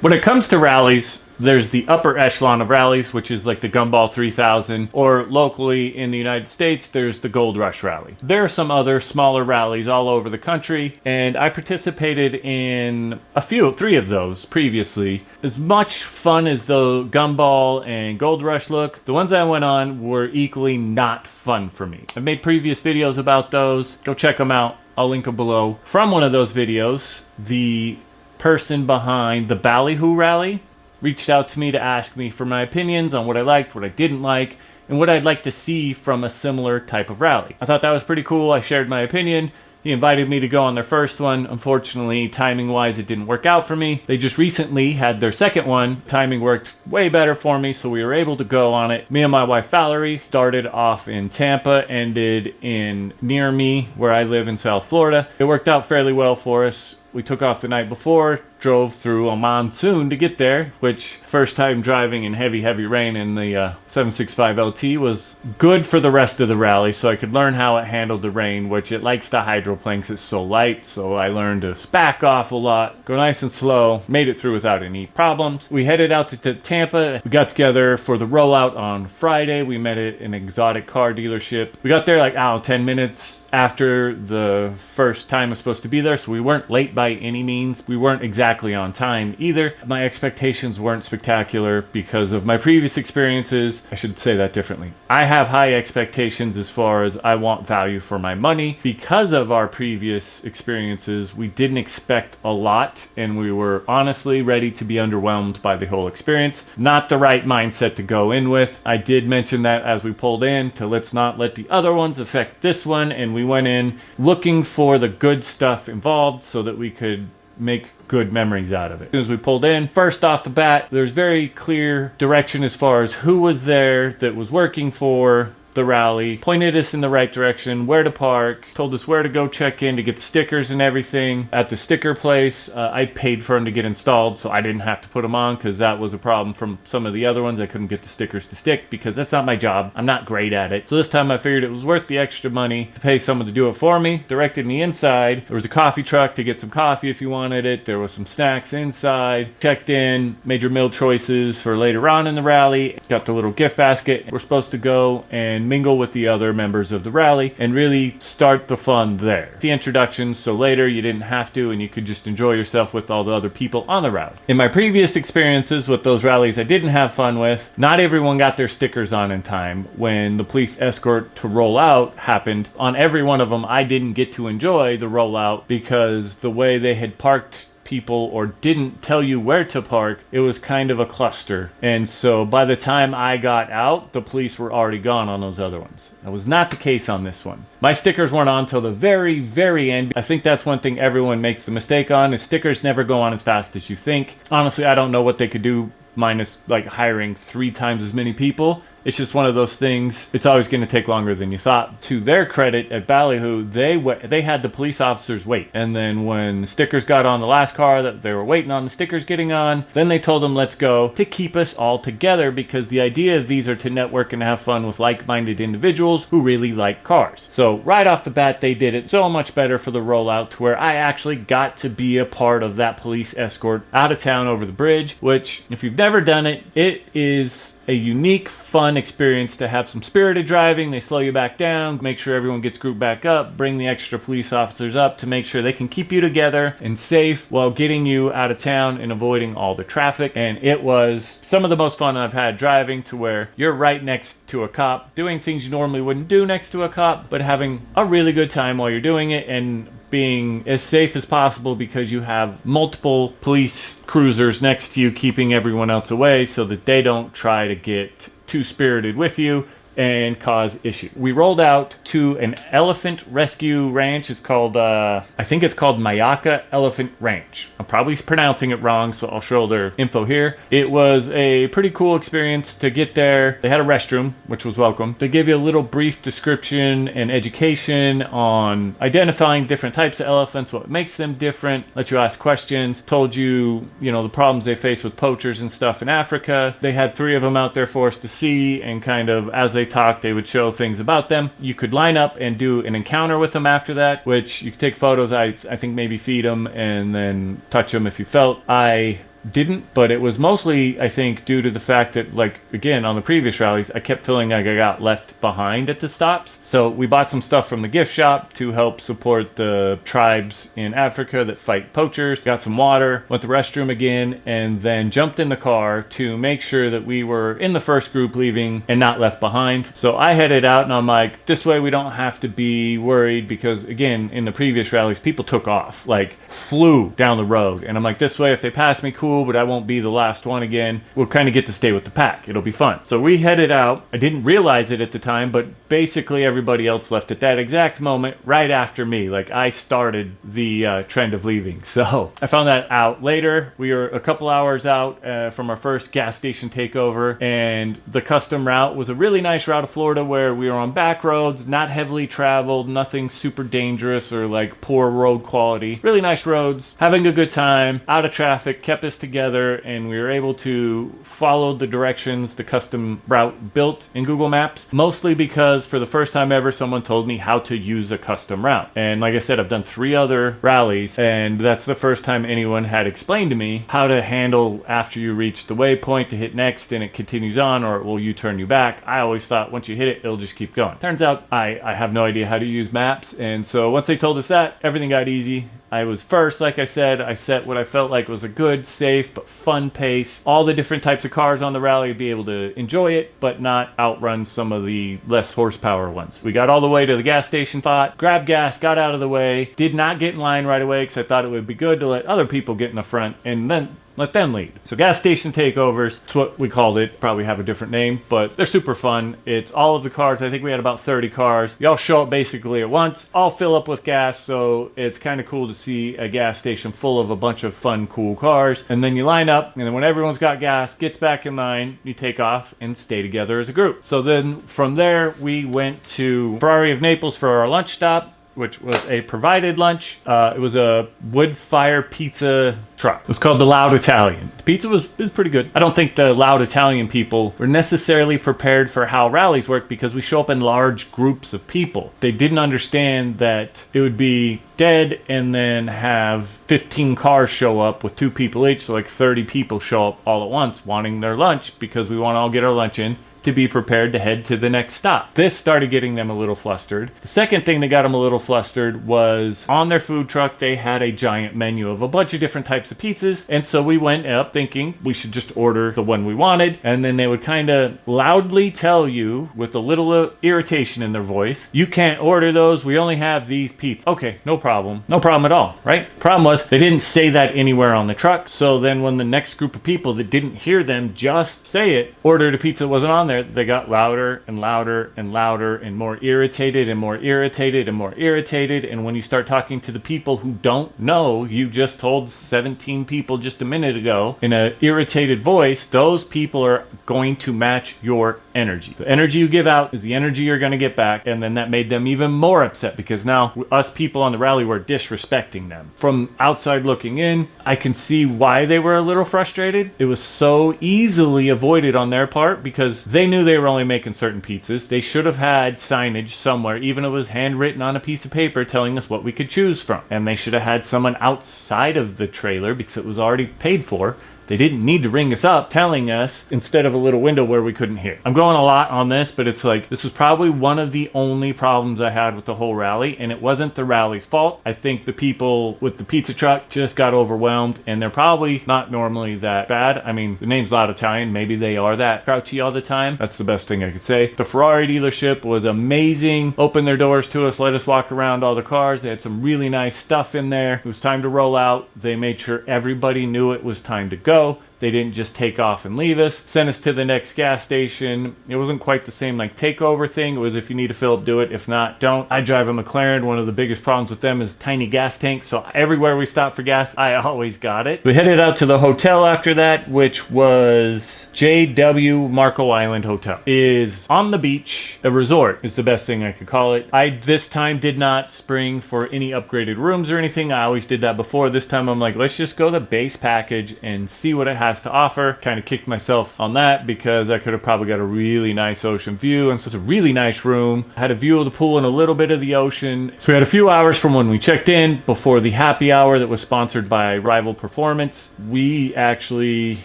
When it comes to rallies, there's the upper echelon of rallies, which is like the Gumball 3000, or locally in the United States, there's the Gold Rush Rally. There are some other smaller rallies all over the country, and I participated in three of those previously. As much fun as the Gumball and Gold Rush look, the ones I went on were equally not fun for me. I've made previous videos about those. Go check them out. I'll link them below. From one of those videos, the person behind the Ballyhoo Rally reached out to me to ask me for my opinions on what I liked, what I didn't like, and what I'd like to see from a similar type of rally. I thought that was pretty cool. I shared my opinion. He invited me to go on their first one. Unfortunately, timing-wise, it didn't work out for me. They just recently had their second one. Timing worked way better for me, so we were able to go on it. Me and my wife, Valerie, started off in Tampa, ended in near me, where I live in South Florida. It worked out fairly well for us. We took off the night before, drove through a monsoon to get there, which first time driving in heavy rain in the 765LT was good for the rest of the rally, so I could learn how it handled the rain, which it likes the hydroplanks. It's so light, so I learned to back off a lot, go nice and slow, made it through without any problems. We headed out to Tampa. We got together for the rollout on Friday. We met at an exotic car dealership. We got there like, 10 minutes after the first time I was supposed to be there, so we weren't late by any means. We weren't exactly on time either. My expectations weren't spectacular because of my previous experiences. I should say that differently. I have high expectations as far as I want value for my money. Because of our previous experiences, we didn't expect a lot, and we were honestly ready to be underwhelmed by the whole experience. Not the right mindset to go in with. I did mention that as we pulled in, to let's not let the other ones affect this one, and we went in looking for the good stuff involved so that we could make good memories out of it. As soon as we pulled in, first off the bat, there's very clear direction as far as who was there that was working for the rally, pointed us in the right direction, where to park, told us where to go check in to get the stickers and everything. At the sticker place, I paid for them to get installed, so I didn't have to put them on because that was a problem from some of the other ones. I couldn't get the stickers to stick because that's not my job. I'm not great at it. So this time I figured it was worth the extra money to pay someone to do it for me. Directed me inside. There was a coffee truck to get some coffee if you wanted it. There was some snacks inside. Checked in, made your meal choices for later on in the rally. Got the little gift basket. We're supposed to go and mingle with the other members of the rally and really start the fun there. The introduction, so later you didn't have to and you could just enjoy yourself with all the other people on the rally. In my previous experiences with those rallies I didn't have fun with, not everyone got their stickers on in time. When the police escort to roll out happened, on every one of them I didn't get to enjoy the rollout because the way they had parked people or didn't tell you where to park, it was kind of a cluster. And so by the time I got out, the police were already gone on those other ones. That was not the case on this one. My stickers weren't on till the very end. I think that's one thing everyone makes the mistake on, is stickers never go on as fast as you think. Honestly, I don't know what they could do minus like hiring 3 times as many people. It's just one of those things. It's always going to take longer than you thought. To their credit, at Ballyhoo, they had the police officers wait. And then when the stickers got on the last car, that they were waiting on the stickers getting on, then they told them, let's go, to keep us all together, because the idea of these are to network and have fun with like-minded individuals who really like cars. So right off the bat, they did it so much better for the rollout to where I actually got to be a part of that police escort out of town over the bridge, which, if you've never done it, it is a unique, fun experience to have some spirited driving. They slow you back down, make sure everyone gets grouped back up, bring the extra police officers up to make sure they can keep you together and safe while getting you out of town and avoiding all the traffic. And it was some of the most fun I've had driving, to where you're right next to a cop, doing things you normally wouldn't do next to a cop, but having a really good time while you're doing it and being as safe as possible because you have multiple police cruisers next to you keeping everyone else away so that they don't try to get too spirited with you and cause issues. We rolled out to an elephant rescue ranch. It's called, I think it's called Mayaka Elephant Ranch. I'm probably pronouncing it wrong, so I'll show their info here. It was a pretty cool experience to get there. They had a restroom, which was welcome. They give you a little brief description and education on identifying different types of elephants, what makes them different, let you ask questions, told you, the problems they face with poachers and stuff in Africa. They had 3 of them out there for us to see, and kind of as they talked, they would show things about them. You could line up and do an encounter with them after that, which you could take photos. I think maybe feed them and then touch them if you felt. I didn't, but it was mostly, I think, due to the fact that, like, again, on the previous rallies, I kept feeling like I got left behind at the stops. So we bought some stuff from the gift shop to help support the tribes in Africa that fight poachers, got some water, went to the restroom again, and then jumped in the car to make sure that we were in the first group leaving and not left behind. So I headed out, and I'm like, this way we don't have to be worried, because again, in the previous rallies, people took off, like flew down the road. And I'm like, this way, if they pass me, cool, but I won't be the last one again. We'll kind of get to stay with the pack. It'll be fun. So we headed out. I didn't realize it at the time, but basically everybody else left at that exact moment right after me. Like, I started the trend of leaving. So I found that out later. We were a couple hours out from our first gas station takeover, and the custom route was a really nice route of Florida where we were on back roads, not heavily traveled, nothing super dangerous or like poor road quality. Really nice roads, having a good time, out of traffic, kept us together, and we were able to follow the directions the custom route built in Google Maps, mostly because for the first time ever, someone told me how to use a custom route. And like I said, I've done 3 other rallies, and that's the first time anyone had explained to me how to handle after you reach the waypoint to hit next and it continues on, or it will U-turn you back. I always thought once you hit it, it'll just keep going. Turns out I have no idea how to use maps, and so once they told us that, everything got easy. I was first, like I said. I set what I felt like was a good, safe, but fun pace. All the different types of cars on the rally would be able to enjoy it, but not outrun some of the less horsepower ones. We got all the way to the gas station spot, grabbed gas, got out of the way, did not get in line right away because I thought it would be good to let other people get in the front and then let them lead. So gas station takeovers, that's what we called it. Probably have a different name, but they're super fun. It's all of the cars. I think we had about 30 cars. You all show up basically at once, all fill up with gas, so it's kind of cool to see a gas station full of a bunch of fun, cool cars. And then you line up, and then when everyone's got gas, gets back in line, you take off and stay together as a group. So then from there, we went to Ferrari of Naples for our lunch stop, which was a provided lunch. It was a wood fire pizza truck. It was called the Loud Italian. The pizza was pretty good. I don't think the Loud Italian people were necessarily prepared for how rallies work, because we show up in large groups of people. They didn't understand that it would be dead and then have 15 cars show up with 2 people each, so like 30 people show up all at once wanting their lunch, because we want to all get our lunch in to be prepared to head to the next stop. This started getting them a little flustered. The second thing that got them a little flustered was on their food truck, they had a giant menu of a bunch of different types of pizzas. And so we went up thinking we should just order the one we wanted. And then they would kind of loudly tell you with a little irritation in their voice, you can't order those. We only have these pizzas. Okay, no problem. No problem at all, right? Problem was they didn't say that anywhere on the truck. So then when the next group of people that didn't hear them just say it, ordered a pizza that wasn't on there, they got louder and louder and louder and more irritated and more irritated and more irritated. And when you start talking to the people who don't know, you just told 17 people just a minute ago in an irritated voice, those people are going to match your energy. The energy you give out is the energy you're going to get back. And then that made them even more upset, because now us people on the rally were disrespecting them. From outside looking in, I can see why they were a little frustrated. It was so easily avoided on their part, because they knew they were only making certain pizzas. They should have had signage somewhere, even if it was handwritten on a piece of paper telling us what we could choose from. And they should have had someone outside of the trailer, because it was already paid for. They didn't need to ring us up telling us, instead of a little window where we couldn't hear. I'm going a lot on this, but it's like, this was probably one of the only problems I had with the whole rally, and it wasn't the rally's fault. I think the people with the pizza truck just got overwhelmed, and they're probably not normally that bad. I mean, the name's Loud Italian. Maybe they are that grouchy all the time. That's the best thing I could say. The Ferrari dealership was amazing. Opened their doors to us, let us walk around all the cars. They had some really nice stuff in there. It was time to roll out. They made sure everybody knew it was time to go. They didn't just take off and leave us. Sent us to the next gas station. It wasn't quite the same like takeover thing. It was, if you need to fill up, do it. If not, don't. I drive a McLaren. One of the biggest problems with them is tiny gas tanks. So everywhere we stopped for gas, I always got it. We headed out to the hotel after that, which was JW Marco Island Hotel is on the beach. A resort is the best thing I could call it. I this time did not spring for any upgraded rooms or anything. I always did that before. This time I'm like, let's just go the base package and see what it has to offer. Kind of kicked myself on that because I could have probably got a really nice ocean view, and so it's a really nice room. Had a view of the pool and a little bit of the ocean. So we had a few hours from when we checked in before the happy hour that was sponsored by Rival Performance. We actually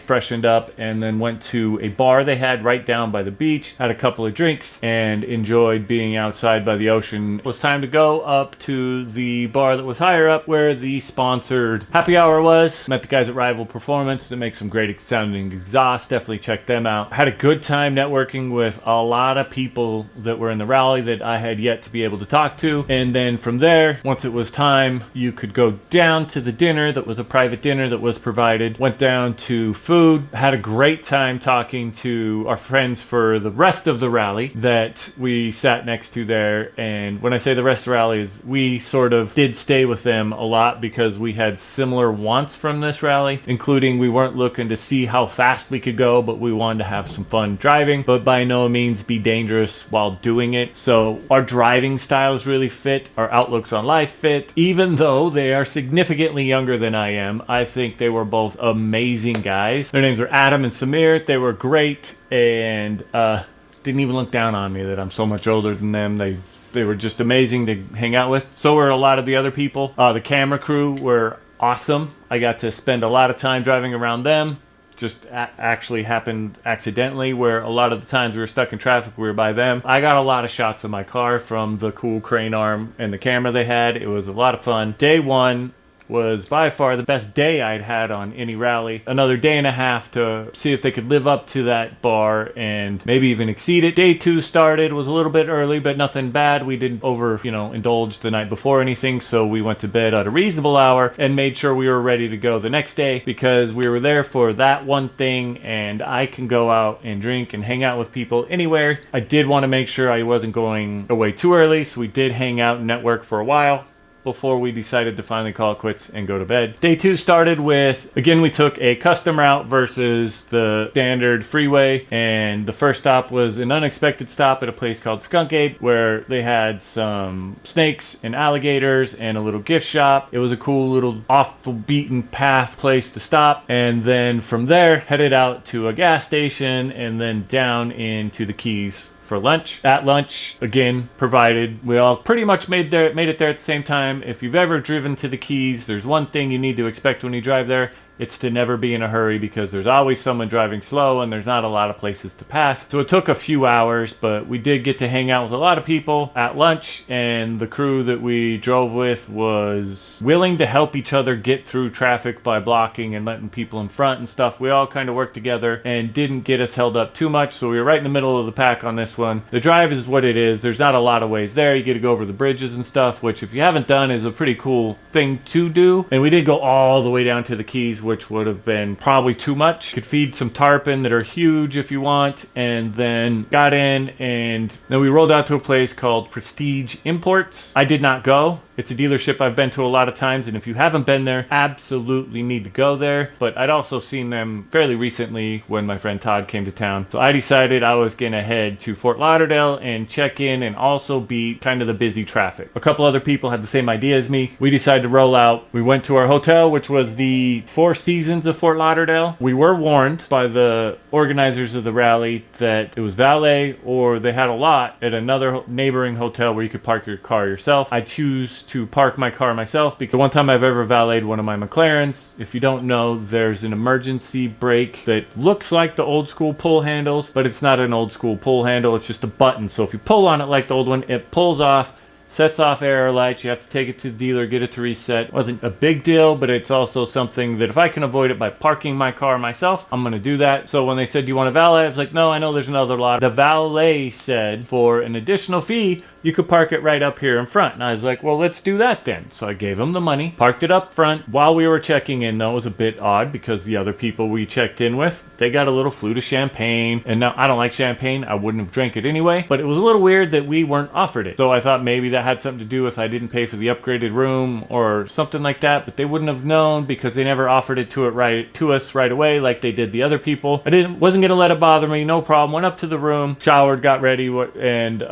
freshened up and then went to a bar they had right down by the beach, had a couple of drinks, and enjoyed being outside by the ocean. It was time to go up to the bar that was higher up where the sponsored happy hour was. Met the guys at Rival Performance that make some great sounding exhaust. Definitely check them out. Had a good time networking with a lot of people that were in the rally that I had yet to be able to talk to. And then from there, once it was time, you could go down to the dinner that was a private dinner that was provided. Went down to food. Had a great time talking to our friends for the rest of the rally that we sat next to there. And when I say the rest of the rally is we sort of did stay with them a lot because we had similar wants from this rally, including we weren't looking to see how fast we could go, but we wanted to have some fun driving, but by no means be dangerous while doing it. So our driving styles really fit, our outlooks on life fit. Even though they are significantly younger than I am, I think they were both amazing guys. Their names were Adam and Samir. They were great and didn't even look down on me that I'm so much older than them. They were just amazing to hang out with. So were a lot of the other people. The camera crew were awesome. I got to spend a lot of time driving around them. Just actually happened accidentally where a lot of the times we were stuck in traffic, we were by them. I got a lot of shots of my car from the cool crane arm and the camera they had. It was a lot of fun. Day one was by far the best day I'd had on any rally. Another day and a half to see if they could live up to that bar and maybe even exceed it. Day two started, was a little bit early, but nothing bad. We didn't indulge the night before anything, so we went to bed at a reasonable hour and made sure we were ready to go the next day because we were there for that one thing, and I can go out and drink and hang out with people anywhere. I did want to make sure I wasn't going away too early, so we did hang out and network for a while before we decided to finally call it quits and go to bed. Day two started with, again, we took a custom route versus the standard freeway, and the first stop was an unexpected stop at a place called Skunk Ape where they had some snakes and alligators and a little gift shop. It was a cool little off the beaten path place to stop, and then from there headed out to a gas station and then down into the Keys for lunch. At lunch, again, provided. We all pretty much made it there at the same time. If you've ever driven to the Keys, there's one thing you need to expect when you drive there. It's to never be in a hurry because there's always someone driving slow and there's not a lot of places to pass. So it took a few hours, but we did get to hang out with a lot of people at lunch, and the crew that we drove with was willing to help each other get through traffic by blocking and letting people in front and stuff. We all kind of worked together and didn't get us held up too much, so we were right in the middle of the pack on this one. The drive is what it is. There's not a lot of ways there. You get to go over the bridges and stuff, which if you haven't done is a pretty cool thing to do. And we did go all the way down to the Keys, which would have been probably too much. You could feed some tarpon that are huge if you want, and then got in, and then we rolled out to a place called Prestige Imports. I did not go. It's a dealership I've been to a lot of times, and if you haven't been there, absolutely need to go there. But I'd also seen them fairly recently when my friend Todd came to town. So I decided I was going to head to Fort Lauderdale and check in and also beat kind of the busy traffic. A couple other people had the same idea as me. We decided to roll out. We went to our hotel, which was the Four Seasons of Fort Lauderdale. We were warned by the organizers of the rally that it was valet or they had a lot at another neighboring hotel where you could park your car yourself. I choose to park my car myself because the one time I've ever valeted one of my McLarens, if you don't know, there's an emergency brake that looks like the old school pull handles, but it's not an old school pull handle, it's just a button. So if you pull on it like the old one, it pulls off, sets off error lights. You have to take it to the dealer, get it to reset. It wasn't a big deal, but it's also something that if I can avoid it by parking my car myself, I'm going to do that. So when they said, do you want a valet? I was like, no, I know there's another lot. The valet said for an additional fee, you could park it right up here in front. And I was like, well, let's do that then. So I gave him the money, parked it up front. While we were checking in, though, it was a bit odd because the other people we checked in with, they got a little flute of champagne. And now I don't like champagne. I wouldn't have drank it anyway. But it was a little weird that we weren't offered it. So I thought maybe that had something to do with I didn't pay for the upgraded room or something like that. But they wouldn't have known because they never offered it to us right away like they did the other people. Wasn't going to let it bother me. No problem. Went up to the room, showered, got ready, and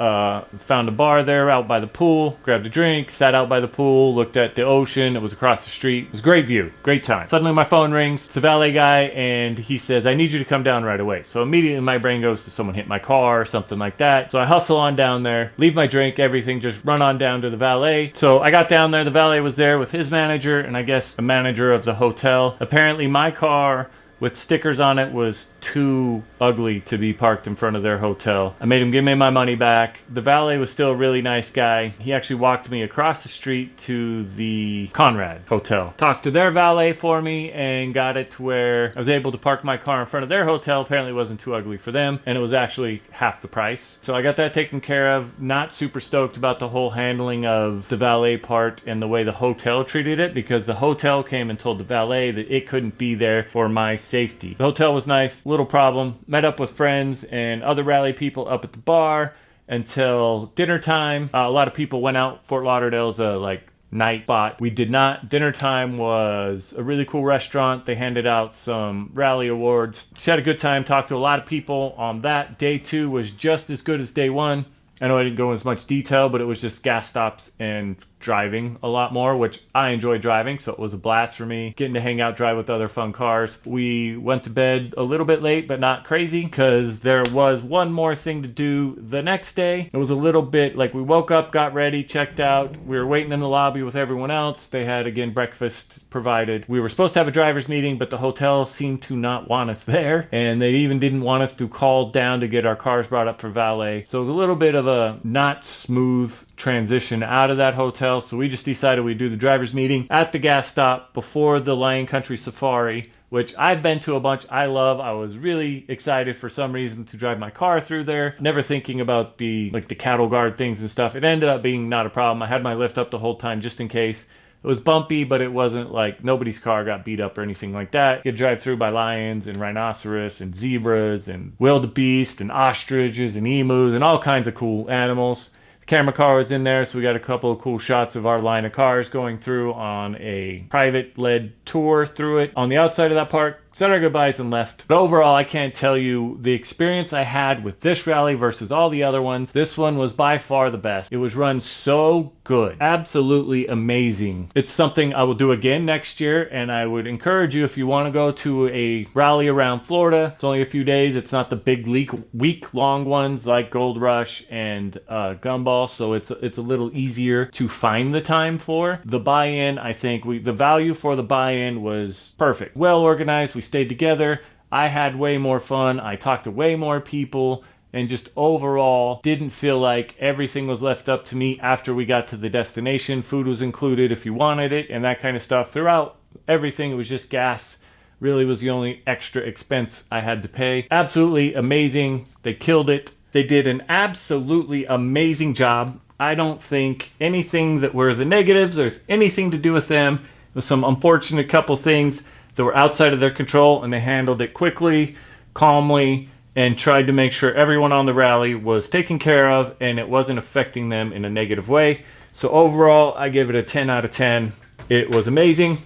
found a bar there out by the pool, grabbed a drink, sat out by the pool, looked at the ocean. It was across the street. It was a great view, great time. Suddenly my phone rings. It's the valet guy, and he says, I need you to come down right away. So immediately my brain goes to someone hit my car or something like that. So I hustle on down there, leave my drink, everything, just run on down to the valet. So I got down there. The valet was there with his manager, and I guess the manager of the hotel. Apparently my car with stickers on it was too ugly to be parked in front of their hotel. I made him give me my money back. The valet was still a really nice guy. He actually walked me across the street to the Conrad Hotel. Talked to their valet for me and got it to where I was able to park my car in front of their hotel. Apparently it wasn't too ugly for them, and it was actually half the price. So I got that taken care of. Not super stoked about the whole handling of the valet part and the way the hotel treated it, because the hotel came and told the valet that it couldn't be there for my safety. The hotel was nice, little problem. Met up with friends and other rally people up at the bar until dinner time. A lot of people went out. Fort Lauderdale's a night spot. We did not. Dinner time was a really cool restaurant. They handed out some rally awards. Just had a good time. Talked to a lot of people on that. Day 2 was just as good as day 1. I know I didn't go in as much detail, but it was just gas stops and driving a lot more, which I enjoy driving, so it was a blast for me getting to hang out, drive with other fun cars. We went to bed a little bit late, but not crazy, because there was one more thing to do the next day. It was a little bit like we woke up, got ready, checked out. We were waiting in the lobby with everyone else. They had, again, breakfast provided. We were supposed to have a driver's meeting, but the hotel seemed to not want us there, and they even didn't want us to call down to get our cars brought up for valet. So it was a little bit of a not smooth transition out of that hotel. So we just decided we'd do the driver's meeting at the gas stop before the Lion Country Safari, which I've been to a bunch. I love. I was really excited for some reason to drive my car through there. Never thinking about the cattle guard things and stuff. It ended up being not a problem. I had my lift up the whole time just in case. It was bumpy, but it wasn't like nobody's car got beat up or anything like that. You could drive through by lions and rhinoceros and zebras and wildebeest and ostriches and emus and all kinds of cool animals. The camera car was in there, so we got a couple of cool shots of our line of cars going through on a private-led tour through it. On the outside of that park, said our goodbyes and left. But overall, I can't tell you the experience I had with this rally versus all the other ones. This one was by far the best. It was run so good. Absolutely amazing. It's something I will do again next year, and I would encourage you, if you want to go to a rally around Florida, it's only a few days. It's not the big week-long ones like Gold Rush and Gumball, so it's a little easier to find the time for. The buy-in, I think, the value for the buy-in was perfect. Well organized. We stayed together. I had way more fun. I talked to way more people, and just overall didn't feel like everything was left up to me after we got to the destination. Food was included if you wanted it and that kind of stuff. Throughout everything, it was just gas. Really was the only extra expense I had to pay. Absolutely amazing. They killed it. They did an absolutely amazing job. I don't think anything that were the negatives or anything to do with them. There was some unfortunate couple things that were outside of their control, and they handled it quickly, calmly, and tried to make sure everyone on the rally was taken care of and it wasn't affecting them in a negative way. So overall, I give it a 10 out of 10. It was amazing.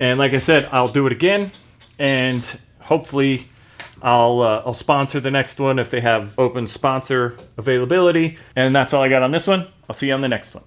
And like I said, I'll do it again, and hopefully I'll sponsor the next one if they have open sponsor availability. And that's all I got on this one. I'll see you on the next one.